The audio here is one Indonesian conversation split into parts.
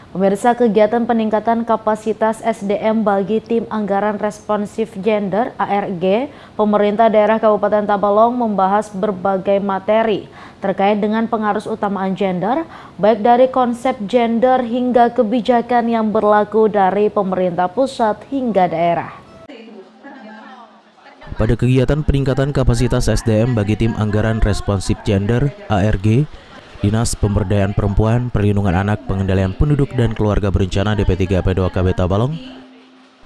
Pemirsa, kegiatan peningkatan kapasitas SDM bagi Tim Anggaran Responsif Gender (ARG), pemerintah daerah Kabupaten Tabalong membahas berbagai materi terkait dengan pengarus utamaan gender, baik dari konsep gender hingga kebijakan yang berlaku dari pemerintah pusat hingga daerah. Pada kegiatan peningkatan kapasitas SDM bagi Tim Anggaran Responsif Gender (ARG), Dinas Pemberdayaan Perempuan, Perlindungan Anak, Pengendalian Penduduk dan Keluarga Berencana DP3P2KB Tabalong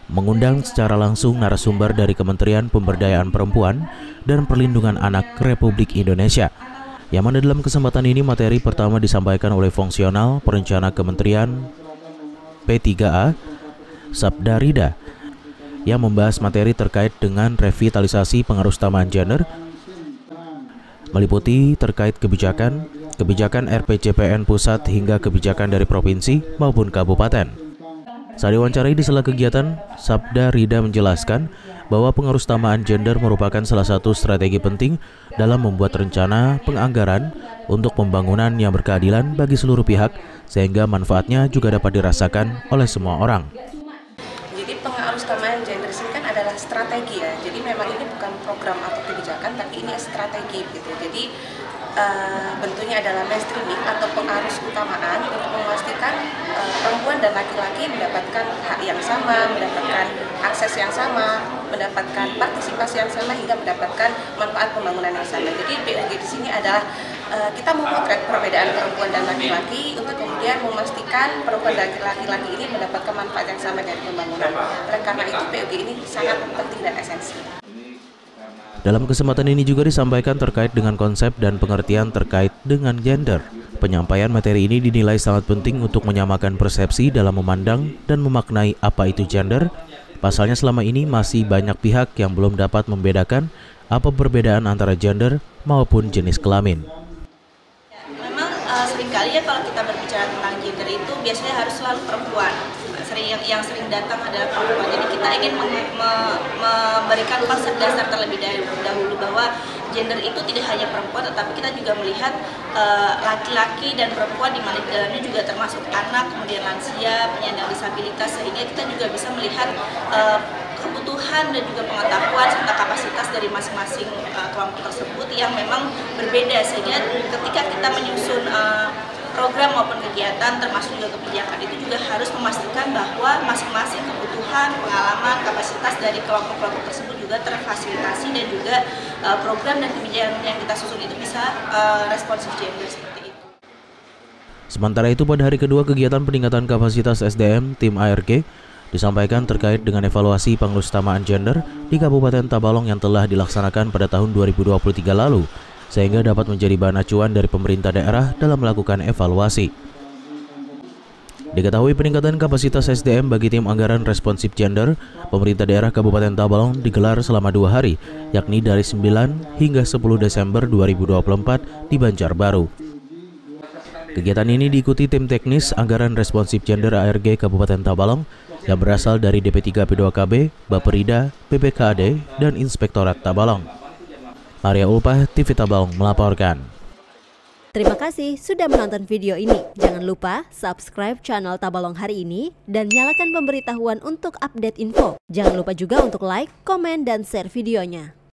mengundang secara langsung narasumber dari Kementerian Pemberdayaan Perempuan dan Perlindungan Anak Republik Indonesia. Yang mana dalam kesempatan ini materi pertama disampaikan oleh fungsional perencana Kementerian P3A, Sabda Rida, yang membahas materi terkait dengan revitalisasi pengarus utamaan gender, meliputi terkait kebijakan RPJPN pusat hingga kebijakan dari provinsi maupun kabupaten. Saat diwawancarai di sela kegiatan, Sabda Rida menjelaskan bahwa pengarus utamaan gender merupakan salah satu strategi penting dalam membuat rencana penganggaran untuk pembangunan yang berkeadilan bagi seluruh pihak, sehingga manfaatnya juga dapat dirasakan oleh semua orang. Jadi pengarus utamaan gender ini kan adalah strategi ya. Jadi memang ini bukan program atau kebijakan, tapi ini strategi gitu. Jadi bentuknya adalah mainstreaming atau pengarus utamaan untuk memastikan perempuan dan laki-laki mendapatkan hak yang sama, mendapatkan akses yang sama, mendapatkan partisipasi yang sama hingga mendapatkan manfaat pembangunan yang sama. Jadi PUG di sini adalah kita memotret perbedaan perempuan dan laki-laki untuk kemudian memastikan perempuan dan laki-laki ini mendapatkan manfaat yang sama dari pembangunan. Oleh karena itu PUG ini sangat penting dan esensial. Dalam kesempatan ini juga disampaikan terkait dengan konsep dan pengertian terkait dengan gender. Penyampaian materi ini dinilai sangat penting untuk menyamakan persepsi dalam memandang dan memaknai apa itu gender. Pasalnya selama ini masih banyak pihak yang belum dapat membedakan apa perbedaan antara gender maupun jenis kelamin. Memang seringkali ya kalau kita berbicara tentang gender itu biasanya harus selalu perempuan. Yang sering datang adalah perempuan. Jadi kita ingin memberikan konsep dasar terlebih dahulu bahwa gender itu tidak hanya perempuan, tetapi kita juga melihat laki-laki dan perempuan di mana di dalamnya juga termasuk anak, kemudian lansia, penyandang disabilitas, sehingga kita juga bisa melihat kebutuhan dan juga pengetahuan serta kapasitas dari masing-masing kelompok tersebut yang memang berbeda, sehingga ketika kita menyusun program maupun kegiatan termasuk juga kebijakan itu juga harus memastikan bahwa masing-masing kebutuhan, pengalaman, kapasitas dari kelompok-kelompok tersebut juga terfasilitasi dan juga program dan kebijakan yang kita susun itu bisa responsif gender seperti itu. Sementara itu pada hari kedua kegiatan peningkatan kapasitas SDM Tim ARG disampaikan terkait dengan evaluasi pengarus utamaan gender di Kabupaten Tabalong yang telah dilaksanakan pada tahun 2023 lalu, sehingga dapat menjadi bahan acuan dari pemerintah daerah dalam melakukan evaluasi. Diketahui peningkatan kapasitas SDM bagi Tim Anggaran Responsif Gender, pemerintah daerah Kabupaten Tabalong digelar selama 2 hari, yakni dari 9 hingga 10 Desember 2024 di Banjarbaru. Kegiatan ini diikuti tim teknis Anggaran Responsif Gender ARG Kabupaten Tabalong yang berasal dari DP3P2KB, Baperida, PPKAD, dan Inspektorat Tabalong. Maria Ulpah, TV Tabalong melaporkan. Terima kasih sudah menonton video ini. Jangan lupa subscribe channel Tabalong Hari Ini dan nyalakan pemberitahuan untuk update info. Jangan lupa juga untuk like, komen, dan share videonya.